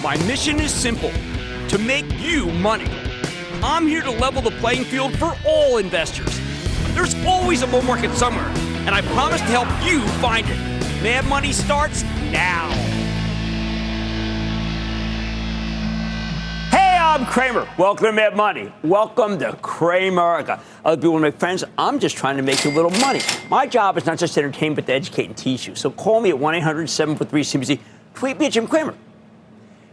My mission is simple, to make you money. I'm here to level the playing field for all investors. There's always a bull market somewhere, and I promise to help you find it. Mad Money starts now. Hey, I'm Kramer. Welcome to Mad Money. Welcome to Kramer. Other people want to make friends. I'm just trying to make you a little money. My job is not just to entertain, but to educate and teach you. So call me at 1-800-743-CNBC. Tweet me at Jim Cramer.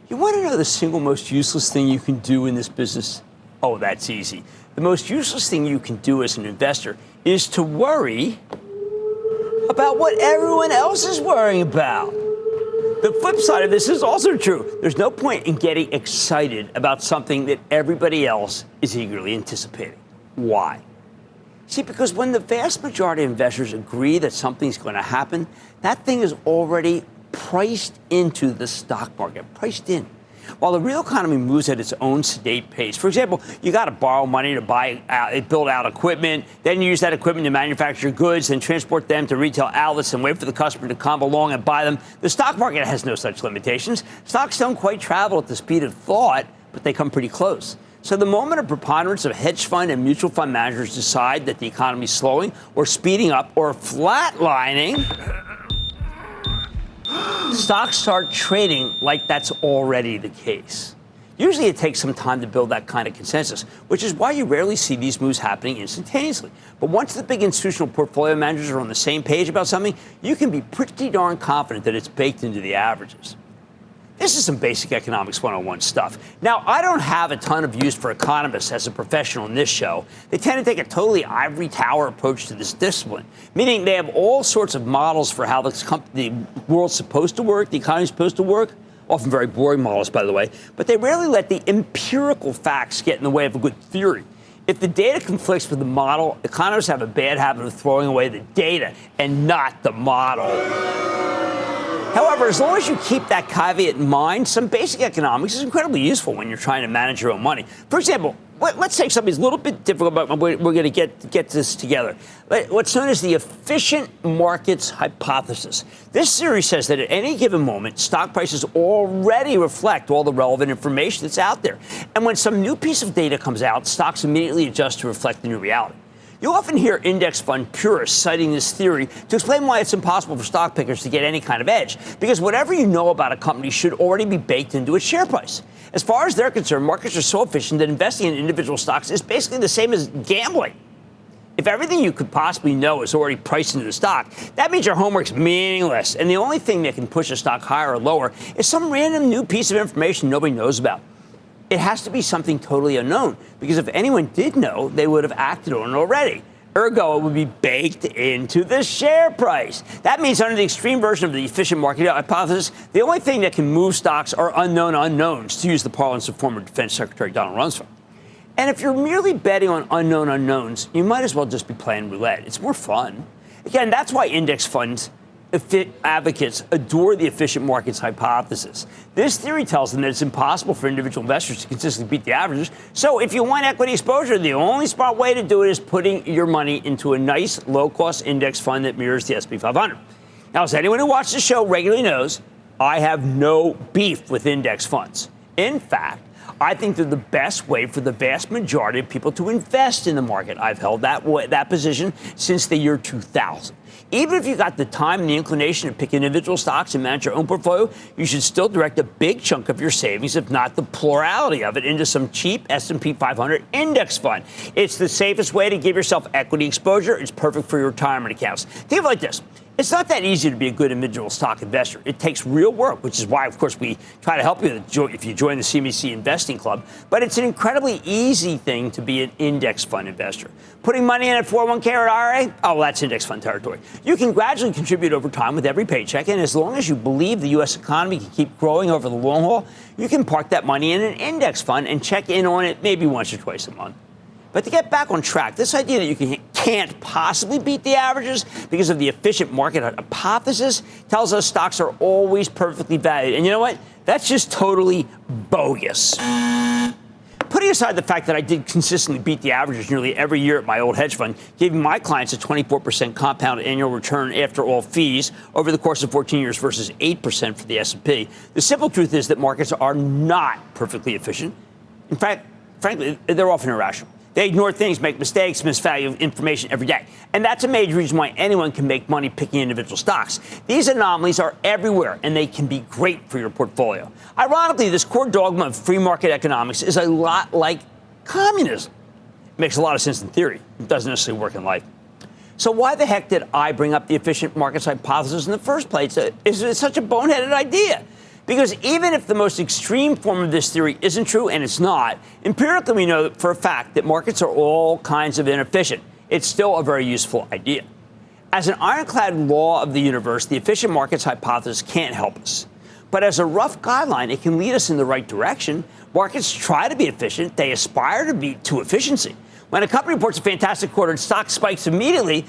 You want to know the single most useless thing you can do in this business? Oh, that's easy. The most useless thing you can do as an investor is to worry about what everyone else is worrying about. The flip side of this is also true. There's no point in getting excited about something that everybody else is eagerly anticipating. Why? See, because when the vast majority of investors agree that something's going to happen, that thing is already priced into the stock market, priced in. While the real economy moves at its own sedate pace. For example, you got to borrow money to build out equipment, then use that equipment to manufacture goods, then transport them to retail outlets and wait for the customer to come along and buy them. The stock market has no such limitations. Stocks don't quite travel at the speed of thought, but they come pretty close. So the moment a preponderance of hedge fund and mutual fund managers decide that the economy is slowing or speeding up or flatlining, stocks start trading like that's already the case. Usually it takes some time to build that kind of consensus, which is why you rarely see these moves happening instantaneously. But once the big institutional portfolio managers are on the same page about something, you can be pretty darn confident that it's baked into the averages. This is some basic economics 101 stuff. Now, I don't have a ton of use for economists as a professional in this show. They tend to take a totally ivory tower approach to this discipline, meaning they have all sorts of models for how the world's supposed to work, the economy's supposed to work, often very boring models, by the way, but they rarely let the empirical facts get in the way of a good theory. If the data conflicts with the model, economists have a bad habit of throwing away the data and not the model. However, as long as you keep that caveat in mind, some basic economics is incredibly useful when you're trying to manage your own money. For example, let's take something that's a little bit difficult, but we're going to get this together. What's known as the efficient markets hypothesis. This theory says that at any given moment, stock prices already reflect all the relevant information that's out there. And when some new piece of data comes out, stocks immediately adjust to reflect the new reality. You often hear index fund purists citing this theory to explain why it's impossible for stock pickers to get any kind of edge, because whatever you know about a company should already be baked into its share price. As far as they're concerned, markets are so efficient that investing in individual stocks is basically the same as gambling. If everything you could possibly know is already priced into the stock, that means your homework's meaningless, and the only thing that can push a stock higher or lower is some random new piece of information nobody knows about. It has to be something totally unknown, because if anyone did know, they would have acted on it already. Ergo, it would be baked into the share price. That means under the extreme version of the efficient market hypothesis, the only thing that can move stocks are unknown unknowns, to use the parlance of former Defense Secretary Donald Rumsfeld. And if you're merely betting on unknown unknowns, you might as well just be playing roulette. It's more fun. Again, that's why index funds advocates adore the efficient markets hypothesis. This theory tells them that it's impossible for individual investors to consistently beat the averages. So if you want equity exposure, the only smart way to do it is putting your money into a nice, low-cost index fund that mirrors the S&P 500. Now, as anyone who watches the show regularly knows, I have no beef with index funds. In fact, I think they're the best way for the vast majority of people to invest in the market. I've held that position since the year 2000. Even if you got the time and the inclination to pick individual stocks and manage your own portfolio, you should still direct a big chunk of your savings, if not the plurality of it, into some cheap S&P 500 index fund. It's the safest way to give yourself equity exposure. It's perfect for your retirement accounts. Think of it like this. It's not that easy to be a good individual stock investor. It takes real work, which is why, of course, we try to help you if you join the CNBC Investing Club. But it's an incredibly easy thing to be an index fund investor. Putting money in a 401k or IRA, oh, that's index fund territory. You can gradually contribute over time with every paycheck, and as long as you believe the U.S. economy can keep growing over the long haul, you can park that money in an index fund and check in on it maybe once or twice a month. But to get back on track, this idea that you can't possibly beat the averages because of the efficient market hypothesis tells us stocks are always perfectly valued. And you know what? That's just totally bogus. putting aside the fact that I did consistently beat the averages nearly every year at my old hedge fund, giving my clients a 24% compound annual return after all fees over the course of 14 years versus 8% for the S&P, the simple truth is that markets are not perfectly efficient. In fact, frankly, they're often irrational. They ignore things, make mistakes, misvalue information every day. And that's a major reason why anyone can make money picking individual stocks. These anomalies are everywhere, and they can be great for your portfolio. Ironically, this core dogma of free market economics is a lot like communism. It makes a lot of sense in theory. It doesn't necessarily work in life. So why the heck did I bring up the efficient markets hypothesis in the first place? It's such a boneheaded idea. Because even if the most extreme form of this theory isn't true, and it's not, empirically we know for a fact that markets are all kinds of inefficient. It's still a very useful idea. As an ironclad law of the universe, the efficient markets hypothesis can't help us. But as a rough guideline, it can lead us in the right direction. Markets try to be efficient. They aspire to efficiency. When a company reports a fantastic quarter, stock spikes immediately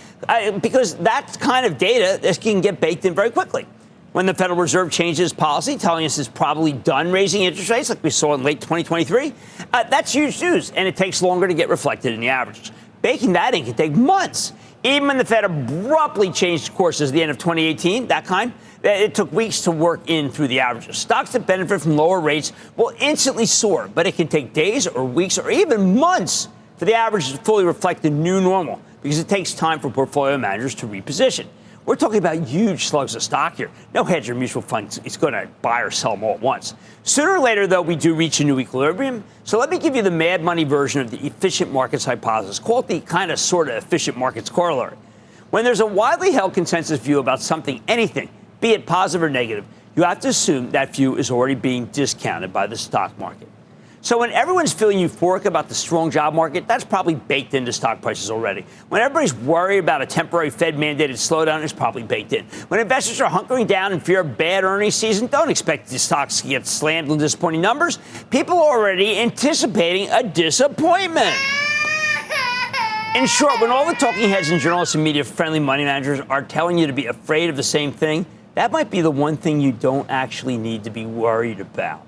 because that kind of data can get baked in very quickly. When the Federal Reserve changes policy, telling us it's probably done raising interest rates like we saw in late 2023, that's huge news, and it takes longer to get reflected in the averages. Baking that in can take months. Even when the Fed abruptly changed courses at the end of 2018, it took weeks to work in through the averages. Stocks that benefit from lower rates will instantly soar, but it can take days or weeks or even months for the averages to fully reflect the new normal because it takes time for portfolio managers to reposition. We're talking about huge slugs of stock here. No hedge or mutual fund is going to buy or sell them all at once. Sooner or later, though, we do reach a new equilibrium. So let me give you the mad money version of the efficient markets hypothesis. Call it the kind of sort of efficient markets corollary. When there's a widely held consensus view about something, anything, be it positive or negative, you have to assume that view is already being discounted by the stock market. So when everyone's feeling euphoric about the strong job market, that's probably baked into stock prices already. When everybody's worried about a temporary Fed-mandated slowdown, it's probably baked in. When investors are hunkering down in fear of bad earnings season, don't expect the stocks to get slammed with disappointing numbers. People are already anticipating a disappointment. In short, when all the talking heads and journalists and media-friendly money managers are telling you to be afraid of the same thing, that might be the one thing you don't actually need to be worried about.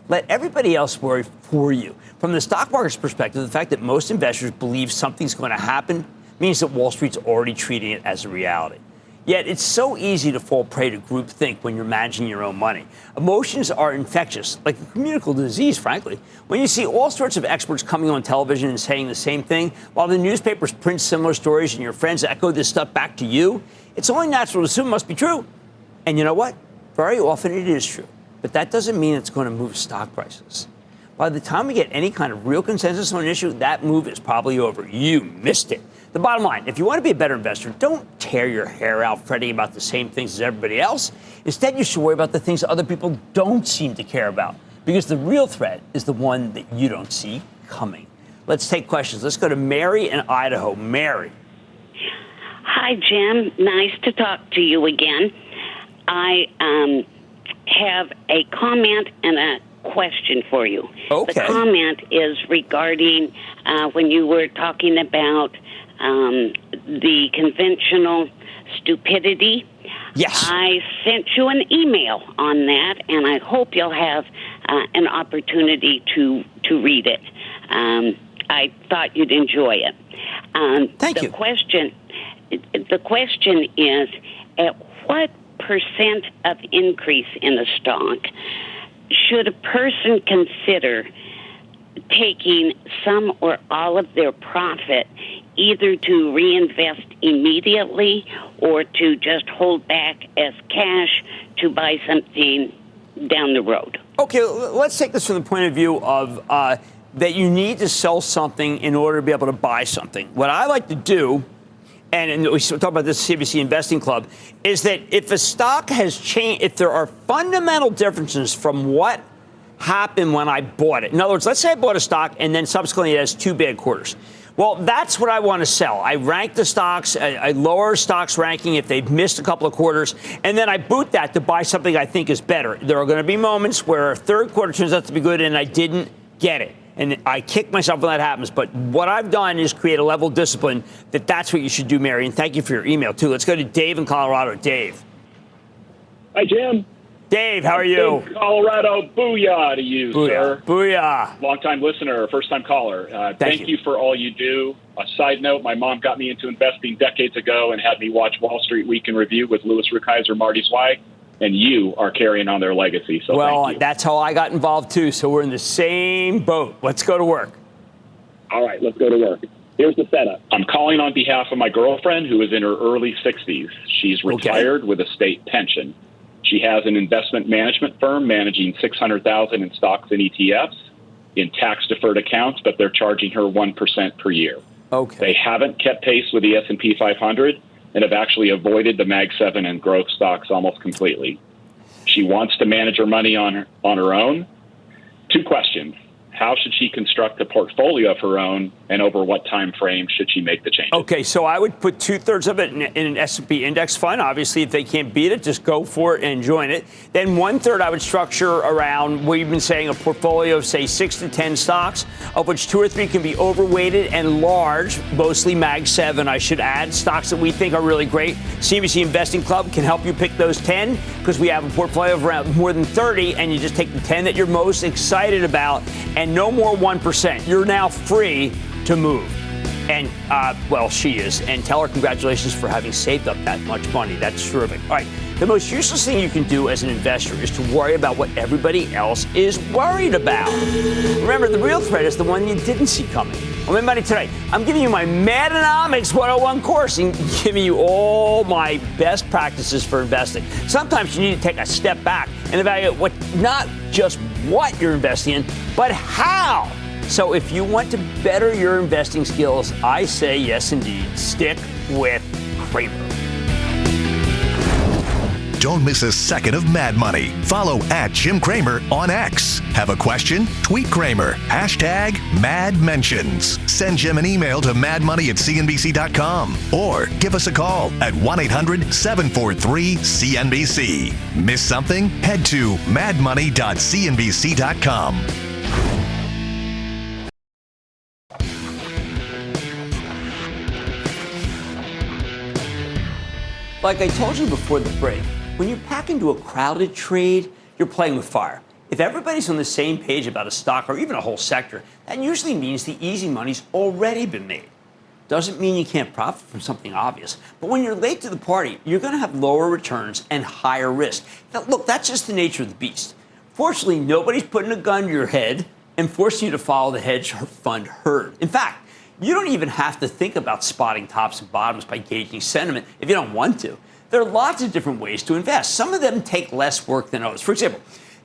Let everybody else worry for you. From the stock market's perspective, the fact that most investors believe something's going to happen means that Wall Street's already treating it as a reality. Yet it's so easy to fall prey to groupthink when you're managing your own money. Emotions are infectious, like a communicable disease, frankly. When you see all sorts of experts coming on television and saying the same thing, while the newspapers print similar stories and your friends echo this stuff back to you, it's only natural to assume it must be true. And you know what? Very often it is true. But that doesn't mean it's going to move stock prices. By the time we get any kind of real consensus on an issue, that move is probably over. You missed it. The bottom line, if you want to be a better investor, don't tear your hair out fretting about the same things as everybody else. Instead, you should worry about the things other people don't seem to care about, because the real threat is the one that you don't see coming. Let's take questions. Let's go to Mary in Idaho. Mary. Hi, Jim. Nice to talk to you again. I have a comment and a question for you. Okay. The comment is regarding when you were talking about the conventional stupidity. Yes. I sent you an email on that, and I hope you'll have an opportunity to read it. I thought you'd enjoy it. Thank you. The question is, at what percent of increase in a stock should a person consider taking some or all of their profit either to reinvest immediately or to just hold back as cash to buy something down the road? Okay, let's take this from the point of view of that you need to sell something in order to be able to buy something. What I like to do, and we talk about this CNBC Investing Club, is that if a stock has changed, if there are fundamental differences from what happened when I bought it. In other words, let's say I bought a stock and then subsequently it has 2 bad quarters. Well, that's what I want to sell. I rank the stocks, I lower stocks ranking if they've missed a couple of quarters, and then I boot that to buy something I think is better. There are going to be moments where a third quarter turns out to be good and I didn't get it. And I kick myself when that happens. But what I've done is create a level of discipline that's what you should do, Mary. And thank you for your email, too. Let's go to Dave in Colorado. Dave. Hi, Jim. Dave, how are you? Colorado, booyah to you, sir. Booyah. Long-time listener, first-time caller. Thank you for all you do. A side note, my mom got me into investing decades ago and had me watch Wall Street Week in Review with Louis Rukeyser, Marty Zweig, and you are carrying on their legacy. So well, thank you. That's how I got involved, too. So we're in the same boat. Let's go to work. All right, let's go to work. Here's the setup. I'm calling on behalf of my girlfriend who is in her early 60s. She's retired with a state pension. She has an investment management firm managing $600,000 in stocks and ETFs in tax-deferred accounts, but they're charging her 1% per year. Okay. They haven't kept pace with the S&P 500 and have actually avoided the Mag 7 and growth stocks almost completely. She wants to manage her money on her own. 2 questions. How should she construct a portfolio of her own, and over what time frame should she make the change? Okay, so I would put 2/3 of it in an S&P index fund. Obviously, if they can't beat it, just go for it and join it. Then 1/3 I would structure around what you've been saying, a portfolio of, say, 6 to 10 stocks, of which 2 or 3 can be overweighted and large, mostly Mag 7. I should add stocks that we think are really great. CNBC Investing Club can help you pick those 10 because we have a portfolio of around more than 30, and you just take the 10 that you're most excited about, and no more 1%. You're now free to move. And, well, she is. And tell her congratulations for having saved up that much money. That's terrific. All right. The most useless thing you can do as an investor is to worry about what everybody else is worried about. Remember, the real threat is the one you didn't see coming. On My Money Today, I'm giving you my Madanomics 101 course and giving you all my best practices for investing. Sometimes you need to take a step back and evaluate not just what you're investing in, but how. So if you want to better your investing skills, I say yes, indeed. Stick with Kramer. Don't miss a second of Mad Money. Follow @Jim Cramer on X. Have a question? Tweet Kramer. #MadMentions. Send Jim an email to madmoney@cnbc.com or give us a call at 1-800-743-CNBC. Miss something? Head to madmoney.cnbc.com. Like I told you before the break, when you pack into a crowded trade, you're playing with fire. If everybody's on the same page about a stock or even a whole sector, that usually means the easy money's already been made. Doesn't mean you can't profit from something obvious. But when you're late to the party, you're going to have lower returns and higher risk. Now, look, that's just the nature of the beast. Fortunately, nobody's putting a gun to your head and forcing you to follow the hedge fund herd. In fact, you don't even have to think about spotting tops and bottoms by gauging sentiment if you don't want to. There are lots of different ways to invest. Some of them take less work than others. For example,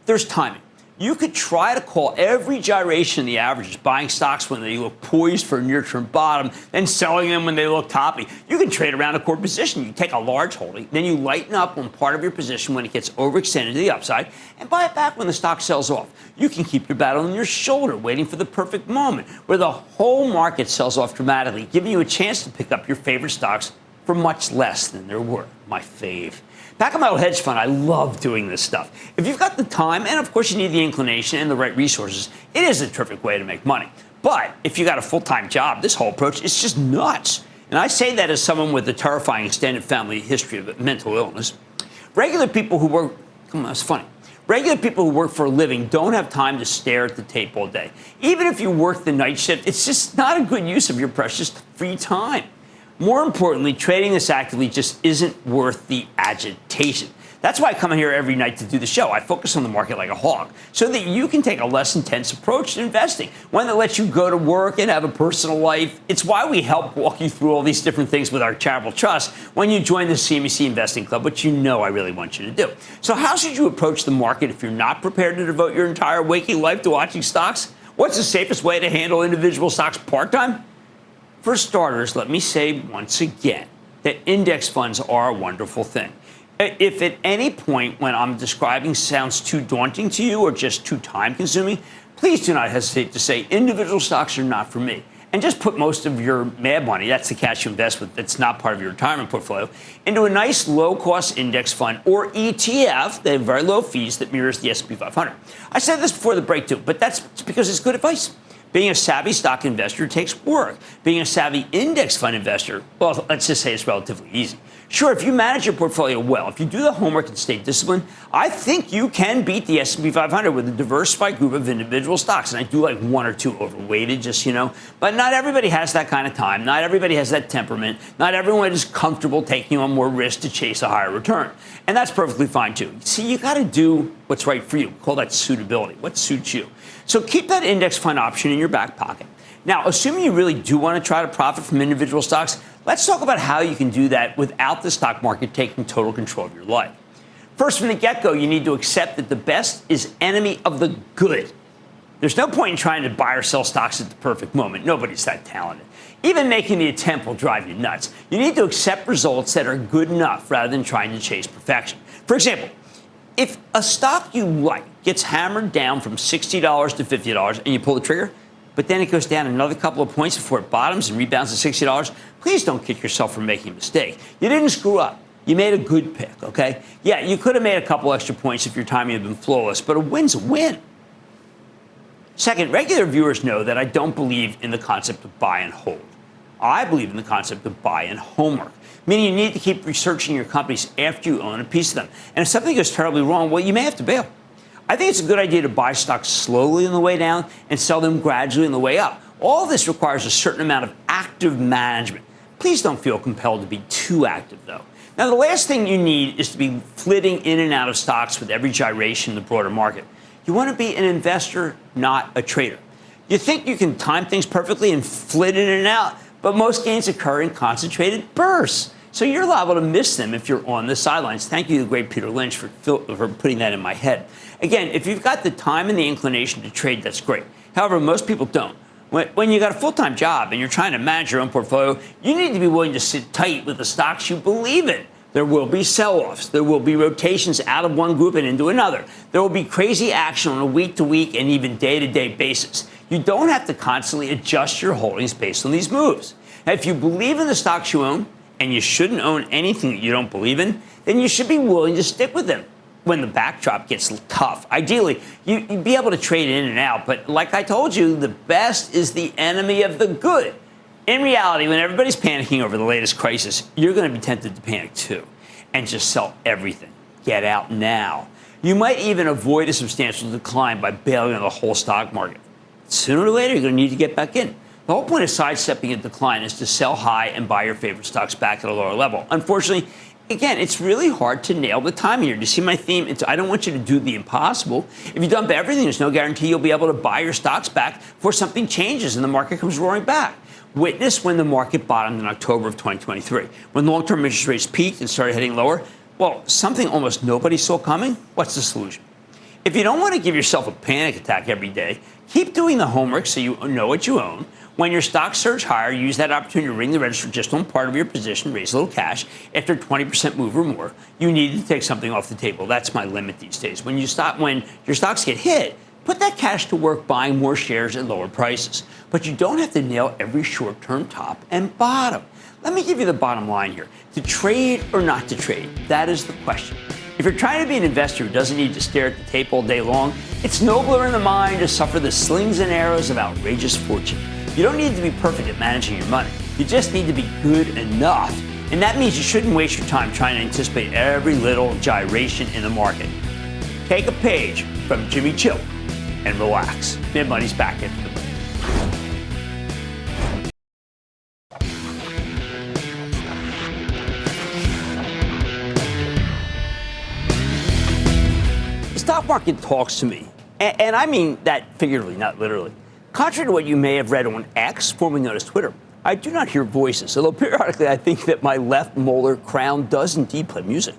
there's timing. You could try to call every gyration in the averages, buying stocks when they look poised for a near-term bottom, then selling them when they look toppy. You can trade around a core position. You take a large holding, then you lighten up on part of your position when it gets overextended to the upside, and buy it back when the stock sells off. You can keep your battle on your shoulder, waiting for the perfect moment, where the whole market sells off dramatically, giving you a chance to pick up your favorite stocks for much less than they're worth. My fave. Back in my old hedge fund, I love doing this stuff. If you've got the time, and of course you need the inclination and the right resources, it is a terrific way to make money. But if you got a full-time job, this whole approach is just nuts. And I say that as someone with a terrifying extended family history of mental illness. Regular people who work, come on, that's funny. Regular people who work for a living don't have time to stare at the tape all day. Even if you work the night shift, it's just not a good use of your precious free time. More importantly, trading this actively just isn't worth the agitation. That's why I come in here every night to do the show. I focus on the market like a hawk so that you can take a less intense approach to investing, one that lets you go to work and have a personal life. It's why we help walk you through all these different things with our charitable trust when you join the CNBC Investing Club, which you know I really want you to do. So how should you approach the market if you're not prepared to devote your entire waking life to watching stocks? What's the safest way to handle individual stocks part-time? For starters, let me say once again that index funds are a wonderful thing. If at any point when I'm describing sounds too daunting to you or just too time-consuming, please do not hesitate to say individual stocks are not for me. And just put most of your mad money, that's the cash you invest with that's not part of your retirement portfolio, into a nice low-cost index fund or ETF that have very low fees that mirrors the S&P 500. I said this before the break, too, but that's because it's good advice. Being a savvy stock investor takes work. Being a savvy index fund investor, well, let's just say it's relatively easy. Sure, if you manage your portfolio well, if you do the homework and stay disciplined, I think you can beat the S&P 500 with a diversified group of individual stocks. And I do like one or two overweighted, just, But not everybody has that kind of time. Not everybody has that temperament. Not everyone is comfortable taking on more risk to chase a higher return. And that's perfectly fine, too. See, you got to do what's right for you. Call that suitability. What suits you? So keep that index fund option in your back pocket. Now, assuming you really do want to try to profit from individual stocks, let's talk about how you can do that without the stock market taking total control of your life. First, from the get-go, you need to accept that the best is enemy of the good. There's no point in trying to buy or sell stocks at the perfect moment. Nobody's that talented. Even making the attempt will drive you nuts. You need to accept results that are good enough rather than trying to chase perfection. For example, if a stock you like gets hammered down from $60 to $50 and you pull the trigger, but then it goes down another couple of points before it bottoms and rebounds to $60, please don't kick yourself for making a mistake. You didn't screw up. You made a good pick, okay? Yeah, you could have made a couple extra points if your timing had been flawless, but a win's a win. Second, regular viewers know that I don't believe in the concept of buy and hold. I believe in the concept of buy and homework, meaning you need to keep researching your companies after you own a piece of them. And if something goes terribly wrong, well, you may have to bail. I think it's a good idea to buy stocks slowly on the way down and sell them gradually on the way up. All this requires a certain amount of active management. Please don't feel compelled to be too active, though. Now, the last thing you need is to be flitting in and out of stocks with every gyration in the broader market. You want to be an investor, not a trader. You think you can time things perfectly and flit in and out, but most gains occur in concentrated bursts. So you're liable to miss them if you're on the sidelines. Thank you to the great Peter Lynch for putting that in my head. Again, if you've got the time and the inclination to trade, that's great. However, most people don't. When you got a full-time job and you're trying to manage your own portfolio, you need to be willing to sit tight with the stocks you believe in. There will be sell-offs. There will be rotations out of one group and into another. There will be crazy action on a week-to-week and even day-to-day basis. You don't have to constantly adjust your holdings based on these moves. Now, if you believe in the stocks you own, and you shouldn't own anything that you don't believe in, then you should be willing to stick with them when the backdrop gets tough. Ideally, you'd be able to trade in and out, but like I told you, the best is the enemy of the good. In reality, when everybody's panicking over the latest crisis, you're going to be tempted to panic too and just sell everything. Get out now. You might even avoid a substantial decline by bailing on the whole stock market. Sooner or later, you're going to need to get back in. The whole point of sidestepping a decline is to sell high and buy your favorite stocks back at a lower level. Unfortunately, again, it's really hard to nail the timing here. Do you see my theme? I don't want you to do the impossible. If you dump everything, there's no guarantee you'll be able to buy your stocks back before something changes and the market comes roaring back. Witness when the market bottomed in October of 2023. When long-term interest rates peaked and started heading lower, well, something almost nobody saw coming. What's the solution? If you don't want to give yourself a panic attack every day, keep doing the homework so you know what you own. When your stocks surge higher, use that opportunity to ring the register just on part of your position, raise a little cash. After a 20% move or more, you need to take something off the table. That's my limit these days. When your stocks get hit, put that cash to work buying more shares at lower prices. But you don't have to nail every short-term top and bottom. Let me give you the bottom line here. To trade or not to trade, that is the question. If you're trying to be an investor who doesn't need to stare at the tape all day long, it's nobler in the mind to suffer the slings and arrows of outrageous fortune. You don't need to be perfect at managing your money. You just need to be good enough. And that means you shouldn't waste your time trying to anticipate every little gyration in the market. Take a page from Jimmy Chill and relax. Mad Money's back after the break. The stock market talks to me, and I mean that figuratively, not literally. Contrary to what you may have read on X, formerly known as Twitter, I do not hear voices, although periodically I think that my left molar crown does indeed play music.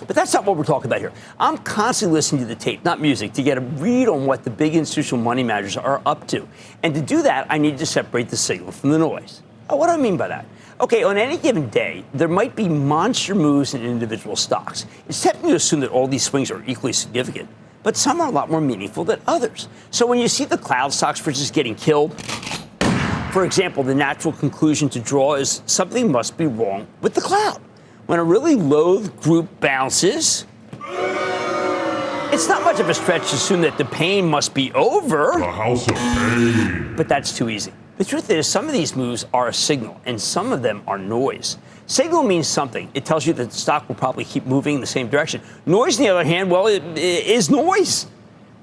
But that's not what we're talking about here. I'm constantly listening to the tape, not music, to get a read on what the big institutional money managers are up to. And to do that, I need to separate the signal from the noise. What do I mean by that? Okay, on any given day, there might be monster moves in individual stocks. It's tempting to assume that all these swings are equally significant, but some are a lot more meaningful than others. So when you see the cloud stocks versus getting killed, for example, the natural conclusion to draw is something must be wrong with the cloud. When a really loathed group bounces, it's not much of a stretch to assume that the pain must be over. The house of pain. But that's too easy. The truth is, some of these moves are a signal, and some of them are noise. Signal means something. It tells you that the stock will probably keep moving in the same direction. Noise, on the other hand, well, it is noise.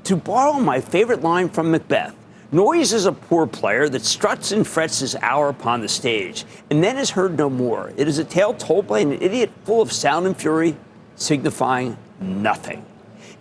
To borrow my favorite line from Macbeth, noise is a poor player that struts and frets his hour upon the stage, and then is heard no more. It is a tale told by an idiot full of sound and fury, signifying nothing.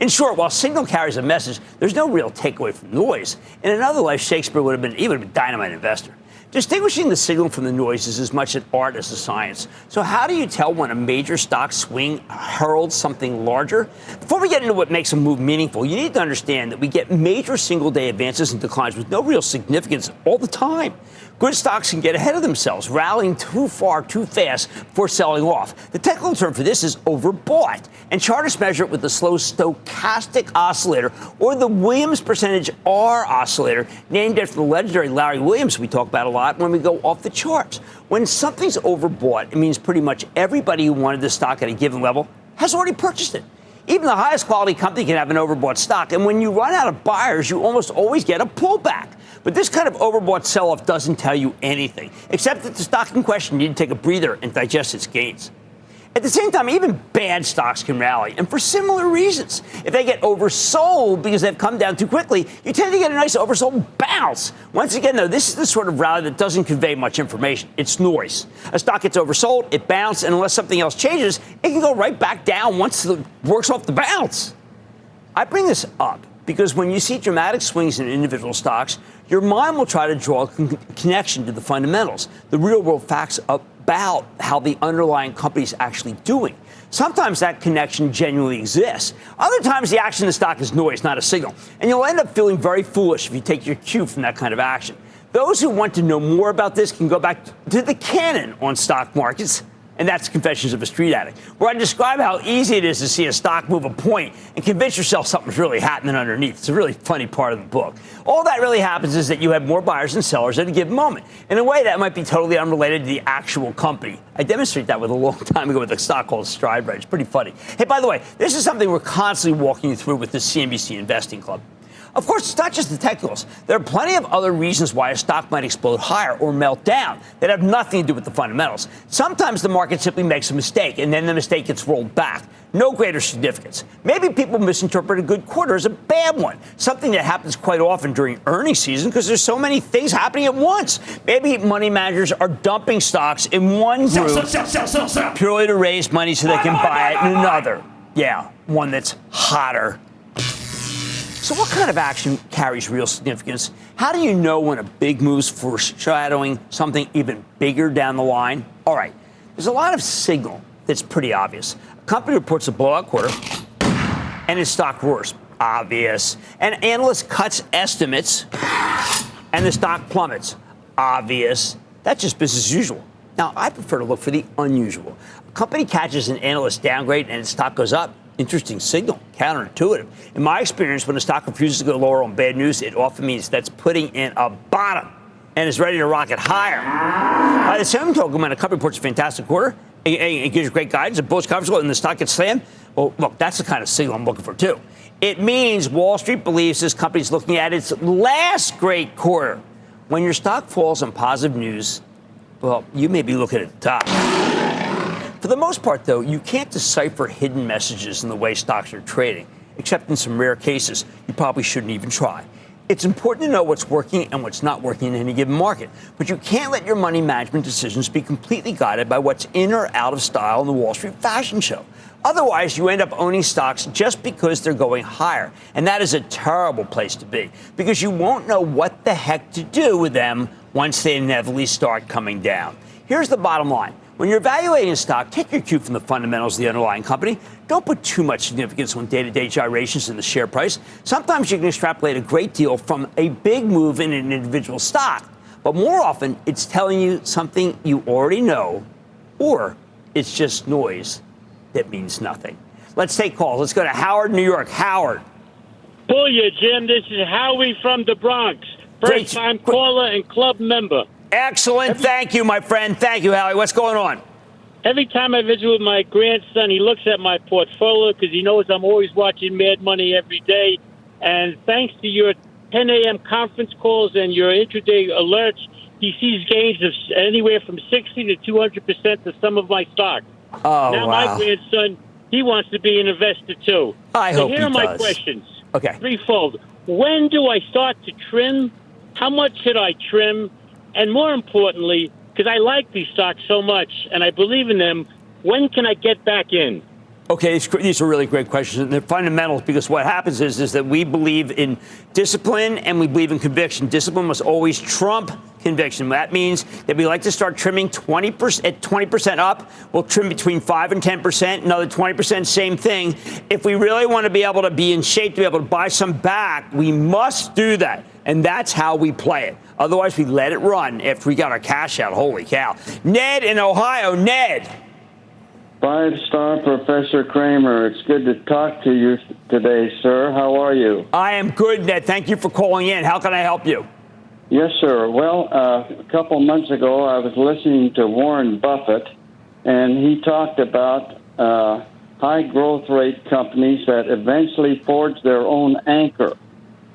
In short, while signal carries a message, there's no real takeaway from noise. In another life, Shakespeare would have been a dynamite investor. Distinguishing the signal from the noise is as much an art as a science. So how do you tell when a major stock swing heralds something larger? Before we get into what makes a move meaningful, you need to understand that we get major single-day advances and declines with no real significance all the time. Good stocks can get ahead of themselves, rallying too far, too fast before selling off. The technical term for this is overbought, and chartists measure it with the slow stochastic oscillator, or the Williams percentage R oscillator, named after the legendary Larry Williams we talk about a lot when we go off the charts. When something's overbought, it means pretty much everybody who wanted the stock at a given level has already purchased it. Even the highest quality company can have an overbought stock, and when you run out of buyers, you almost always get a pullback. But this kind of overbought sell-off doesn't tell you anything, except that the stock in question needs to take a breather and digest its gains. At the same time, even bad stocks can rally, and for similar reasons. If they get oversold because they've come down too quickly, you tend to get a nice oversold bounce. Once again, though, this is the sort of rally that doesn't convey much information. It's noise. A stock gets oversold, it bounces, and unless something else changes, it can go right back down once it works off the bounce. I bring this up because when you see dramatic swings in individual stocks, your mind will try to draw a connection to the fundamentals, the real-world facts about how the underlying company is actually doing. Sometimes that connection genuinely exists. Other times the action in the stock is noise, not a signal. And you'll end up feeling very foolish if you take your cue from that kind of action. Those who want to know more about this can go back to the canon on stock markets, and that's Confessions of a Street Addict, where I describe how easy it is to see a stock move a point and convince yourself something's really happening underneath. It's a really funny part of the book. All that really happens is that you have more buyers than sellers at a given moment. In a way, that might be totally unrelated to the actual company. I demonstrate that with a long time ago with a stock called Stride Rate. It's pretty funny. Hey, by the way, this is something we're constantly walking you through with the CNBC Investing Club. Of course, it's not just the technicals. There are plenty of other reasons why a stock might explode higher or melt down that have nothing to do with the fundamentals. Sometimes the market simply makes a mistake, and then the mistake gets rolled back. No greater significance. Maybe people misinterpret a good quarter as a bad one, something that happens quite often during earnings season because there's so many things happening at once. Maybe money managers are dumping stocks in one group purely to raise money so they can buy it in another. Yeah, one that's hotter. So what kind of action carries real significance? How do you know when a big move's foreshadowing something even bigger down the line? All right, there's a lot of signal that's pretty obvious. A company reports a blowout quarter, and its stock roars. Obvious. An analyst cuts estimates, and the stock plummets. Obvious. That's just business as usual. Now, I prefer to look for the unusual. A company catches an analyst downgrade, and its stock goes up. Interesting signal, counterintuitive. In my experience, when a stock refuses to go lower on bad news, it often means that's putting in a bottom and is ready to rocket higher. By the same token, when a company reports a fantastic quarter, it gives you great guidance, a bullish conference call, and the stock gets slammed, well, look, that's the kind of signal I'm looking for, too. It means Wall Street believes this company is looking at its last great quarter. When your stock falls on positive news, well, you may be looking at the top. For the most part, though, you can't decipher hidden messages in the way stocks are trading, except in some rare cases you probably shouldn't even try. It's important to know what's working and what's not working in any given market, but you can't let your money management decisions be completely guided by what's in or out of style in the Wall Street fashion show. Otherwise, you end up owning stocks just because they're going higher, and that is a terrible place to be, because you won't know what the heck to do with them once they inevitably start coming down. Here's the bottom line. When you're evaluating a stock, take your cue from the fundamentals of the underlying company. Don't put too much significance on day-to-day gyrations in the share price. Sometimes you can extrapolate a great deal from a big move in an individual stock. But more often, it's telling you something you already know, or it's just noise that means nothing. Let's take calls. Let's go to Howard, New York. Howard. Booyah, Jim. This is Howie from the Bronx. First-time caller and club member. Excellent. Thank you, my friend. Thank you, Howie. What's going on? Every time I visit with my grandson, he looks at my portfolio because he knows I'm always watching Mad Money every day. And thanks to your 10 a.m. conference calls and your intraday alerts, he sees gains of anywhere from 60 to 200% to some of my stocks. Oh, now wow. my grandson, he wants to be an investor too. I so hope here he are my does. questions. Okay. Threefold. When do I start to trim? How much should I trim? And more importantly, because I like these stocks so much and I believe in them, when can I get back in? Okay, these are really great questions, and they're fundamentals because what happens is that we believe in discipline and we believe in conviction. Discipline must always trump conviction. That means that we like to start trimming 20% at 20% up. We'll trim between 5 and 10%, another 20%, same thing. If we really want to be able to be in shape to be able to buy some back, we must do that. And that's how we play it. Otherwise, we let it run after we got our cash out. Holy cow. Ned in Ohio. Ned. 5-star Professor Kramer. It's good to talk to you today, sir. How are you? I am good, Ned. Thank you for calling in. How can I help you? Yes, sir. Well, a couple months ago, I was listening to Warren Buffett, and he talked about high growth rate companies that eventually forge their own anchor.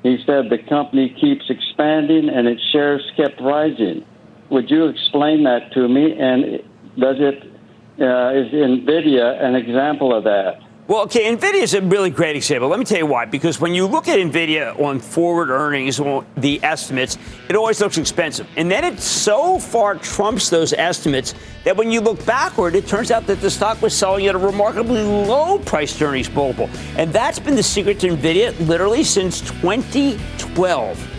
He said the company keeps expanding and its shares kept rising. Would you explain that to me? And does it is NVIDIA an example of that? Well, okay, NVIDIA is a really great example. Let me tell you why. Because when you look at NVIDIA on forward earnings, on the estimates, it always looks expensive. And then it so far trumps those estimates that when you look backward, it turns out that the stock was selling at a remarkably low price to earnings multiple. And that's been the secret to NVIDIA literally since 2012.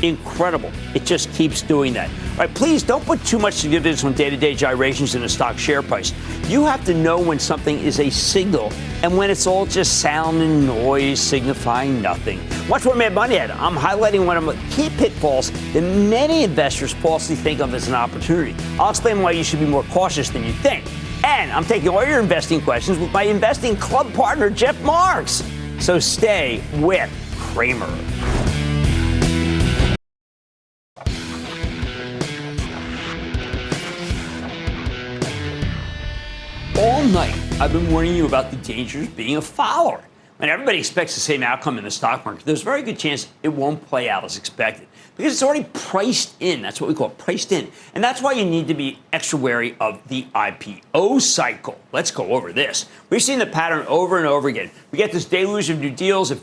Incredible. It just keeps doing that. All right, please don't put too much significance on day-to-day gyrations in a stock share price. You have to know when something is a signal and when it's all just sound and noise signifying nothing. Watch where Mad Money at. I'm highlighting one of the key pitfalls that many investors falsely think of as an opportunity. I'll explain why you should be more cautious than you think. And I'm taking all your investing questions with my investing club partner, Jeff Marks. So stay with Kramer. All night, I've been warning you about the dangers of being a follower. When everybody expects the same outcome in the stock market, there's a very good chance it won't play out as expected because it's already priced in. That's what we call it, priced in. And that's why you need to be extra wary of the IPO cycle. Let's go over this. We've seen the pattern over and over again. We get this deluge of new deals. At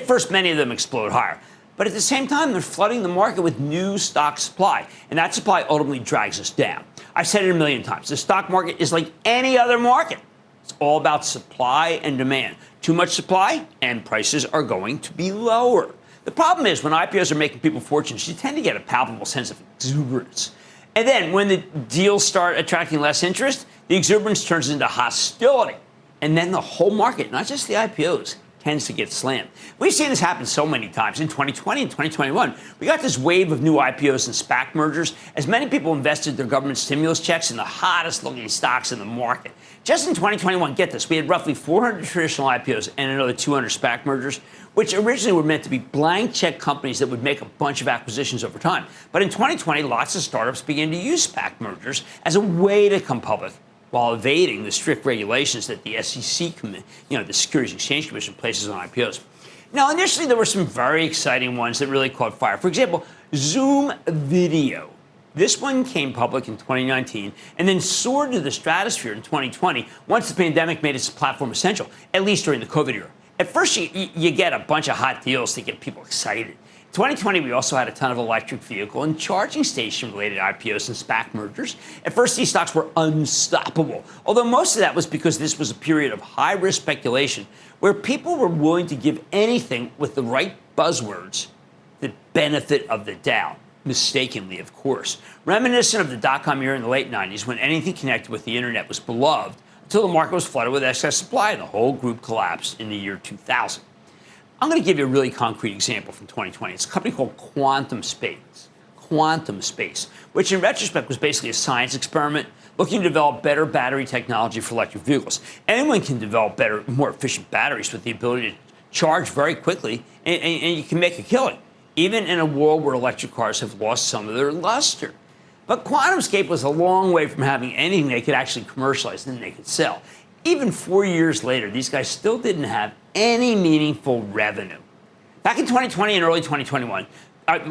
first, many of them explode higher. But at the same time, they're flooding the market with new stock supply. And that supply ultimately drags us down. I've said it a million times. The stock market is like any other market. It's all about supply and demand. Too much supply, and prices are going to be lower. The problem is when IPOs are making people fortunes, you tend to get a palpable sense of exuberance. And then when the deals start attracting less interest, the exuberance turns into hostility. And then the whole market, not just the IPOs, tends to get slammed. We've seen this happen so many times. In 2020 and 2021, we got this wave of new IPOs and SPAC mergers as many people invested their government stimulus checks in the hottest looking stocks in the market. Just in 2021, get this, we had roughly 400 traditional IPOs and another 200 SPAC mergers, which originally were meant to be blank check companies that would make a bunch of acquisitions over time. But in 2020, lots of startups began to use SPAC mergers as a way to come public, while evading the strict regulations that the SEC, the Securities and Exchange Commission, places on IPOs. Now, initially, there were some very exciting ones that really caught fire. For example, Zoom Video. This one came public in 2019 and then soared to the stratosphere in 2020 once the pandemic made its platform essential, at least during the COVID era. At first, you get a bunch of hot deals to get people excited. 2020, we also had a ton of electric vehicle and charging station-related IPOs and SPAC mergers. At first, these stocks were unstoppable, although most of that was because this was a period of high-risk speculation where people were willing to give anything with the right buzzwords the benefit of the doubt, mistakenly, of course. Reminiscent of the dot-com era in the late 90s when anything connected with the internet was beloved until the market was flooded with excess supply and the whole group collapsed in the year 2000. I'm going to give you a really concrete example from 2020. It's a company called Quantum Space, which in retrospect was basically a science experiment looking to develop better battery technology for electric vehicles. Anyone can develop better, more efficient batteries with the ability to charge very quickly, and you can make a killing, even in a world where electric cars have lost some of their luster. But QuantumScape was a long way from having anything they could actually commercialize and they could sell. Even 4 years later, these guys still didn't have any meaningful revenue. Back in 2020 and early 2021,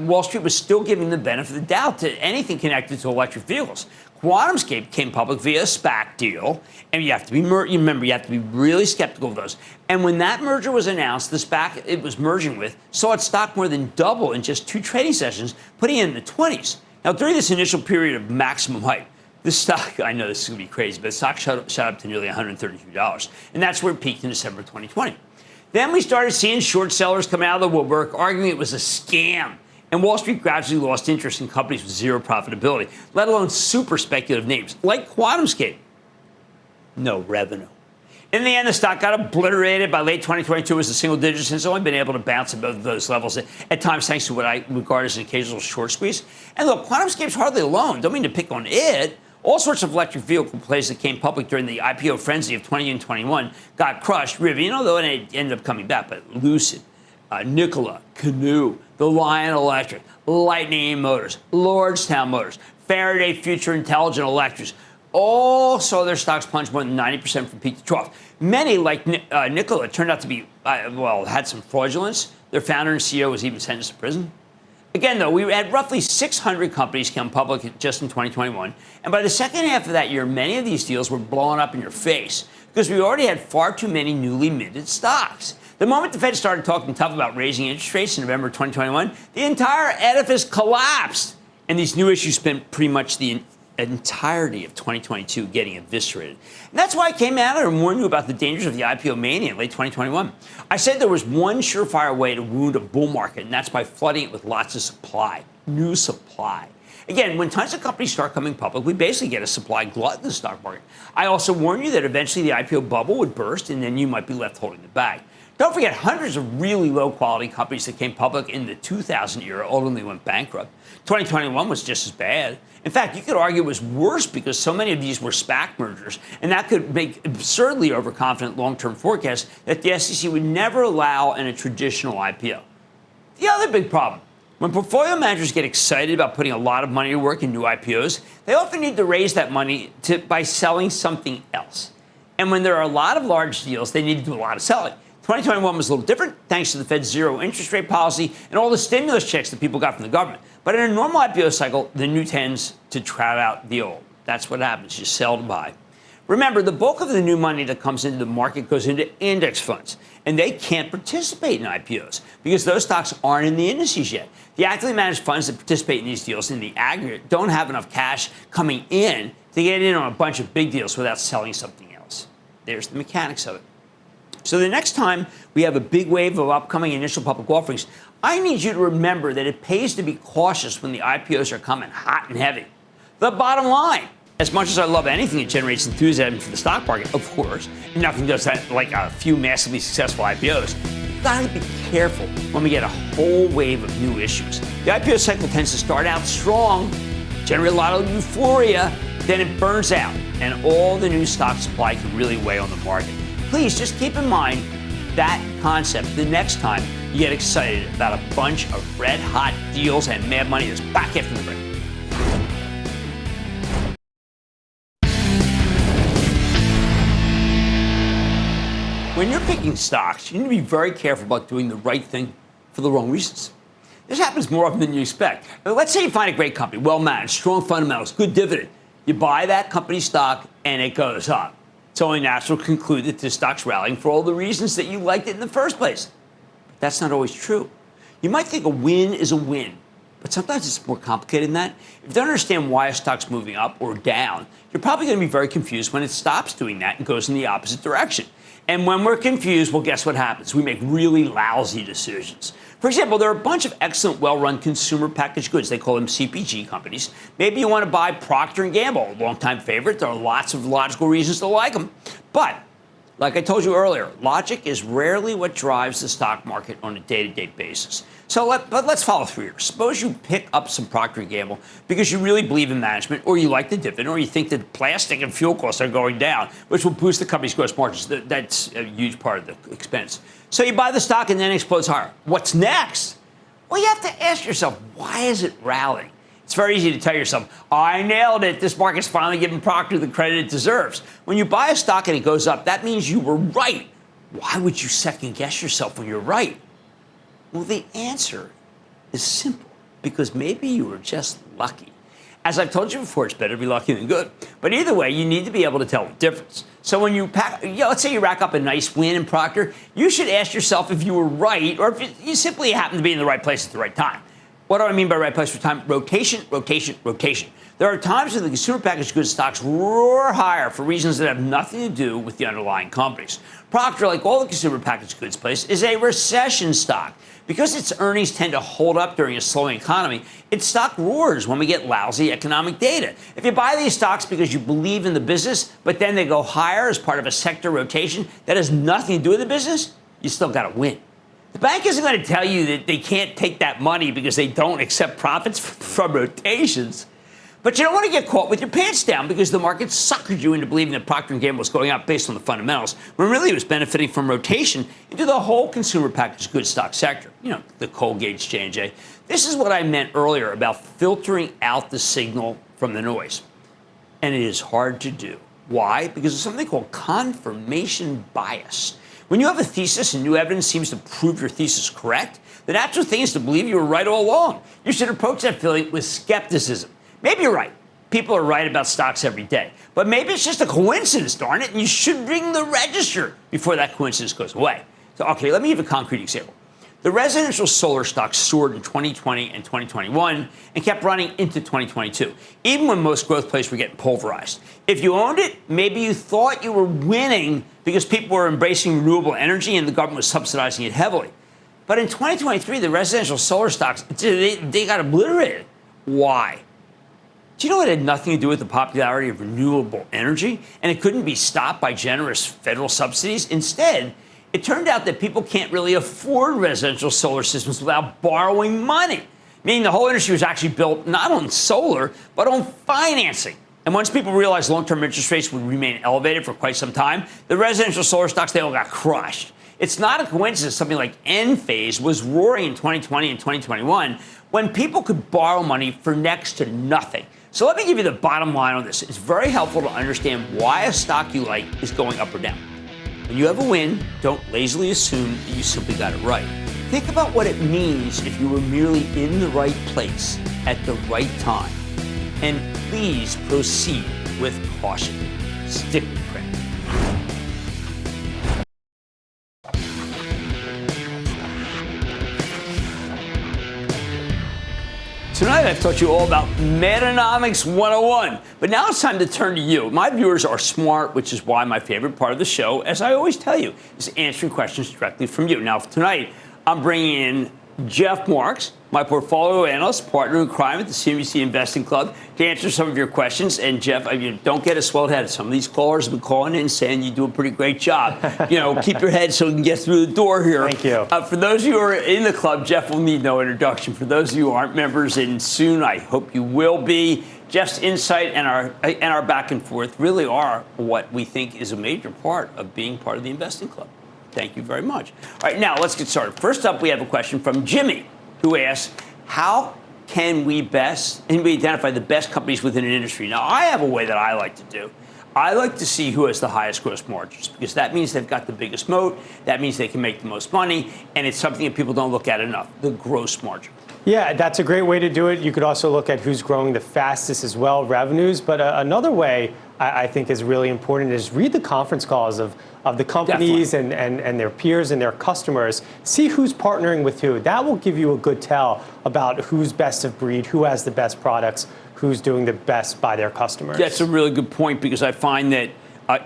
Wall Street was still giving the benefit of the doubt to anything connected to electric vehicles. QuantumScape came public via a SPAC deal, and you have to be really skeptical of those. And when that merger was announced, the SPAC it was merging with saw its stock more than double in just 2 trading sessions, putting it in the 20s. Now, during this initial period of maximum hype, this stock, I know this is going to be crazy, but the stock shot up to nearly $132, and that's where it peaked in December 2020. Then we started seeing short sellers come out of the woodwork arguing it was a scam. And Wall Street gradually lost interest in companies with zero profitability, let alone super speculative names like QuantumScape. No revenue. In the end, the stock got obliterated by late 2022 as a single digits, and it's only been able to bounce above those levels at times thanks to what I regard as an occasional short squeeze. And look, QuantumScape's hardly alone. Don't mean to pick on it. All sorts of electric vehicle plays that came public during the IPO frenzy of 20 and 21 got crushed. Rivian, although it ended up coming back, but Lucid, Nikola, Canoo, the Lion Electric, Lightning Motors, Lordstown Motors, Faraday Future Intelligent Electrics, all saw their stocks plunge more than 90% from peak to trough. Many, like Nikola, turned out to be, had some fraudulence. Their founder and CEO was even sentenced to prison. Again, though, we had roughly 600 companies come public just in 2021. And by the second half of that year, many of these deals were blowing up in your face because we already had far too many newly minted stocks. The moment the Fed started talking tough about raising interest rates in November 2021, the entire edifice collapsed. And these new issues spent pretty much the entirety of 2022 getting eviscerated. And that's why I came out and warned you about the dangers of the IPO mania in late 2021. I said there was one surefire way to wound a bull market, and that's by flooding it with lots of supply, new supply. Again, when tons of companies start coming public, we basically get a supply glut in the stock market. I also warned you that eventually the IPO bubble would burst, and then you might be left holding the bag. Don't forget, hundreds of really low-quality companies that came public in the 2000 era ultimately went bankrupt. 2021 was just as bad. In fact, you could argue it was worse because so many of these were SPAC mergers, and that could make absurdly overconfident long-term forecasts that the SEC would never allow in a traditional IPO. The other big problem, when portfolio managers get excited about putting a lot of money to work in new IPOs, they often need to raise that money by selling something else. And when there are a lot of large deals, they need to do a lot of selling. 2021 was a little different thanks to the Fed's zero interest rate policy and all the stimulus checks that people got from the government. But in a normal IPO cycle, the new tends to crowd out the old. That's what happens. You sell to buy. Remember, the bulk of the new money that comes into the market goes into index funds, and they can't participate in IPOs because those stocks aren't in the indices yet. The actively managed funds that participate in these deals in the aggregate don't have enough cash coming in to get in on a bunch of big deals without selling something else. There's the mechanics of it. So the next time we have a big wave of upcoming initial public offerings, I need you to remember that it pays to be cautious when the IPOs are coming hot and heavy. The bottom line, as much as I love anything that generates enthusiasm for the stock market, of course, nothing does that like a few massively successful IPOs. You've got to be careful when we get a whole wave of new issues. The IPO cycle tends to start out strong, generate a lot of euphoria, then it burns out, and all the new stock supply can really weigh on the market. Please just keep in mind that concept the next time you get excited about a bunch of red-hot deals and mad money that's back after the break. When you're picking stocks, you need to be very careful about doing the right thing for the wrong reasons. This happens more often than you expect. Let's say you find a great company, well-managed, strong fundamentals, good dividend. You buy that company's stock, and it goes up. It's only natural to conclude that this stock's rallying for all the reasons that you liked it in the first place. But that's not always true. You might think a win is a win, but sometimes it's more complicated than that. If you don't understand why a stock's moving up or down, you're probably going to be very confused when it stops doing that and goes in the opposite direction. And when we're confused, well, guess what happens? We make really lousy decisions. For example, there are a bunch of excellent, well-run consumer packaged goods. They call them CPG companies. Maybe you want to buy Procter & Gamble, a longtime favorite. There are lots of logical reasons to like them. But, like I told you earlier, logic is rarely what drives the stock market on a day-to-day basis. But let's follow through here. Suppose you pick up some Procter & Gamble because you really believe in management, or you like the dividend, or you think that plastic and fuel costs are going down, which will boost the company's gross margins. That's a huge part of the expense. So you buy the stock and then it explodes higher. What's next? Well, you have to ask yourself, why is it rallying? It's very easy to tell yourself, I nailed it. This market's finally giving Procter the credit it deserves. When you buy a stock and it goes up, that means you were right. Why would you second guess yourself when you're right? Well, the answer is simple, because maybe you were just lucky. As I've told you before, it's better to be lucky than good. But either way, you need to be able to tell the difference. So when you let's say you rack up a nice win in Procter, you should ask yourself if you were right, or if you simply happen to be in the right place at the right time. What do I mean by right place at the right time? Rotation, rotation, rotation. There are times when the consumer packaged goods stocks roar higher for reasons that have nothing to do with the underlying companies. Procter, like all the consumer packaged goods places, is a recession stock. Because its earnings tend to hold up during a slowing economy, its stock roars when we get lousy economic data. If you buy these stocks because you believe in the business, but then they go higher as part of a sector rotation that has nothing to do with the business, you still got to win. The bank isn't going to tell you that they can't take that money because they don't accept profits from rotations. But you don't want to get caught with your pants down because the market suckered you into believing that Procter & Gamble was going up based on the fundamentals, when really it was benefiting from rotation into the whole consumer packaged goods stock sector. You know, the Colgate's, J&J. This is what I meant earlier about filtering out the signal from the noise. And it is hard to do. Why? Because of something called confirmation bias. When you have a thesis and new evidence seems to prove your thesis correct, the natural thing is to believe you were right all along. You should approach that feeling with skepticism. Maybe you're right. People are right about stocks every day. But maybe it's just a coincidence, darn it, and you should ring the register before that coincidence goes away. So, okay, let me give a concrete example. The residential solar stocks soared in 2020 and 2021 and kept running into 2022, even when most growth plays were getting pulverized. If you owned it, maybe you thought you were winning because people were embracing renewable energy and the government was subsidizing it heavily. But in 2023, the residential solar stocks, they got obliterated. Why? Do you know it had nothing to do with the popularity of renewable energy, and it couldn't be stopped by generous federal subsidies? Instead, it turned out that people can't really afford residential solar systems without borrowing money, meaning the whole industry was actually built not on solar, but on financing. And once people realized long-term interest rates would remain elevated for quite some time, the residential solar stocks, they all got crushed. It's not a coincidence something like Enphase was roaring in 2020 and 2021 when people could borrow money for next to nothing. So let me give you the bottom line on this. It's very helpful to understand why a stock you like is going up or down. When you have a win, don't lazily assume that you simply got it right. Think about what it means if you were merely in the right place at the right time. And please proceed with caution. Stick with Kramer. Tonight, I've taught you all about Metanomics 101, but now it's time to turn to you. My viewers are smart, which is why my favorite part of the show, as I always tell you, is answering questions directly from you. Now, tonight, I'm bringing in Jeff Marks, my portfolio analyst, partner in crime at the CNBC Investing Club, to answer some of your questions. And Jeff, don't get a swelled head. Some of these callers have been calling in saying you do a pretty great job. Keep your head so we can get through the door here. Thank you. For those of you who are in the club, Jeff will need no introduction. For those of you who aren't members, and soon I hope you will be, Jeff's insight and our back and forth really are what we think is a major part of being part of the Investing Club. Thank you very much. All right, now let's get started. First up, we have a question from Jimmy, who asks, how can we identify the best companies within an industry? Now, I have a way that I like to do. I like to see who has the highest gross margins, because that means they've got the biggest moat. That means they can make the most money, and it's something that people don't look at enough, the gross margin. Yeah, that's a great way to do it. You could also look at who's growing the fastest as well, revenues. But another way I think is really important is read the conference calls of the companies and their peers and their customers. See who's partnering with who. That will give you a good tell about who's best of breed, who has the best products, who's doing the best by their customers. That's a really good point, because I find that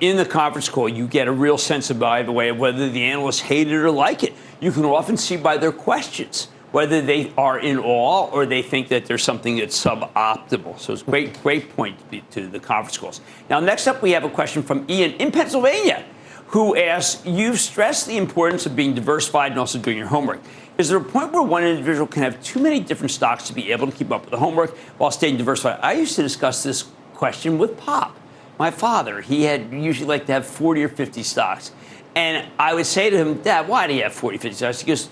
in the conference call, you get a real sense of, by the way, of whether the analysts hate it or like it. You can often see by their questions whether they are in awe or they think that there's something that's suboptimal. So it's a great point to the conference calls. Now, next up, we have a question from Ian in Pennsylvania, who asks, you've stressed the importance of being diversified and also doing your homework. Is there a point where one individual can have too many different stocks to be able to keep up with the homework while staying diversified? I used to discuss this question with Pop, my father. He had usually like to have 40 or 50 stocks. And I would say to him, Dad, why do you have 40, 50 stocks? He goes,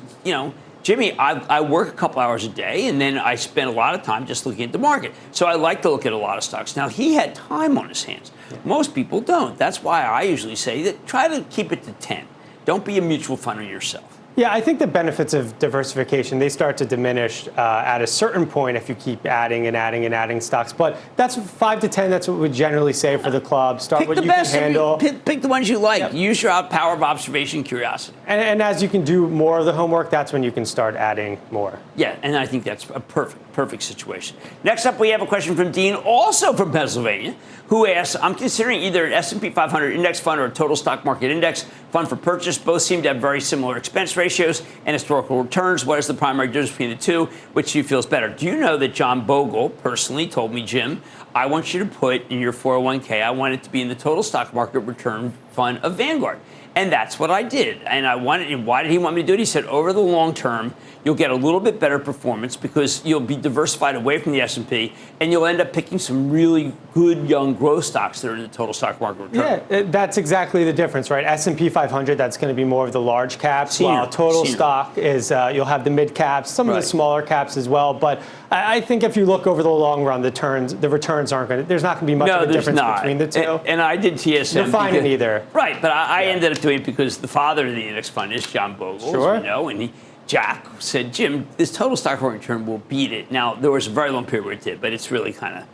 Jimmy, I work a couple hours a day, and then I spend a lot of time just looking at the market. So I like to look at a lot of stocks. Now, he had time on his hands. Most people don't. That's why I usually say that try to keep it to 10. Don't be a mutual fund on yourself. Yeah, I think the benefits of diversification, they start to diminish at a certain point if you keep adding and adding and adding stocks. But that's 5 to 10. That's what we generally say for the club. Start pick what the you best can handle. Pick the ones you like. Yep. Use your power of observation, curiosity. And as you can do more of the homework, that's when you can start adding more. Yeah, and I think that's a perfect situation. Next up, we have a question from Dean, also from Pennsylvania, who asks, I'm considering either an S&P 500 index fund or a total stock market index fund for purchase. Both seem to have very similar expense ratios and historical returns. What is the primary difference between the two? Which do you feel is better? Do you know that John Bogle personally told me, Jim, I want you to put in your 401k, I want it to be in the total stock market return fund of Vanguard. And that's what I did. And why did he want me to do it? He said, over the long term, you'll get a little bit better performance because you'll be diversified away from the S&P, and you'll end up picking some really good young growth stocks that are in the total stock market return. Yeah, that's exactly the difference, right? S&P 500, that's going to be more of the large caps, while total stock is, you'll have the mid caps, some of the smaller caps as well. But I think if you look over the long run, the returns aren't going to, there's not going to be much of a difference between the two. And I did TSM. You're fine in either. Right, but I ended up doing it because the father of the index fund is John Bogle, as you know, and Jack said, Jim, this total stock market return will beat it. Now, there was a very long period where it did, but it's really kind of...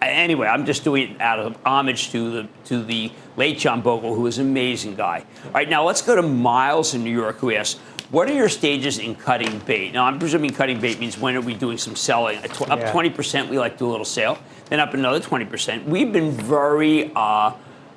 Anyway, I'm just doing it out of homage to the late John Bogle, who was an amazing guy. All right, now let's go to Miles in New York, who asks, what are your stages in cutting bait? Now, I'm presuming cutting bait means when are we doing some selling? Up 20%, we like to do a little sale. Then up another 20%. We've been very,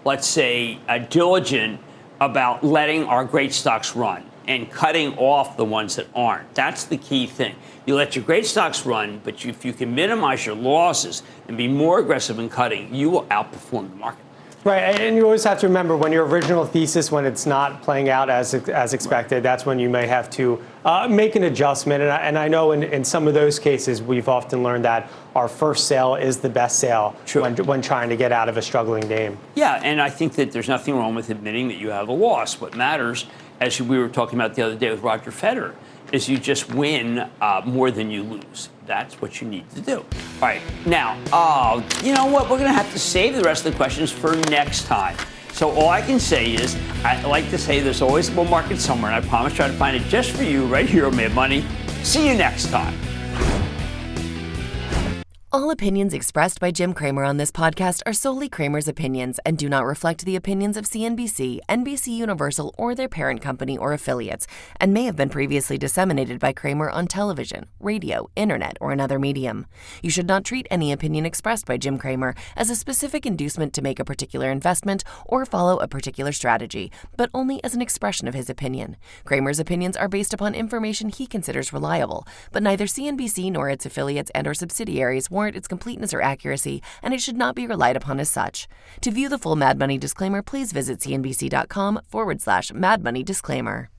let's say, diligent about letting our great stocks run and cutting off the ones that aren't. That's the key thing. You let your great stocks run, but if you can minimize your losses and be more aggressive in cutting, you will outperform the market. Right, and you always have to remember when your original thesis, when it's not playing out as expected, that's when you may have to make an adjustment. And I know in some of those cases, we've often learned that our first sale is the best sale when trying to get out of a struggling name. Yeah, and I think that there's nothing wrong with admitting that you have a loss. What matters, as we were talking about the other day with Roger Federer, is you just win more than you lose. That's what you need to do. All right, now, you know what? We're going to have to save the rest of the questions for next time. So all I can say is, I like to say there's always a bull market somewhere, and I promise to try to find it just for you right here on Mad Money. See you next time. All opinions expressed by Jim Cramer on this podcast are solely Cramer's opinions and do not reflect the opinions of CNBC, NBC Universal, or their parent company or affiliates, and may have been previously disseminated by Cramer on television, radio, internet, or another medium. You should not treat any opinion expressed by Jim Cramer as a specific inducement to make a particular investment or follow a particular strategy, but only as an expression of his opinion. Cramer's opinions are based upon information he considers reliable, but neither CNBC nor its affiliates and or subsidiaries warrant its completeness or accuracy, and it should not be relied upon as such. To view the full Mad Money disclaimer, please visit cnbc.com/Mad Money disclaimer.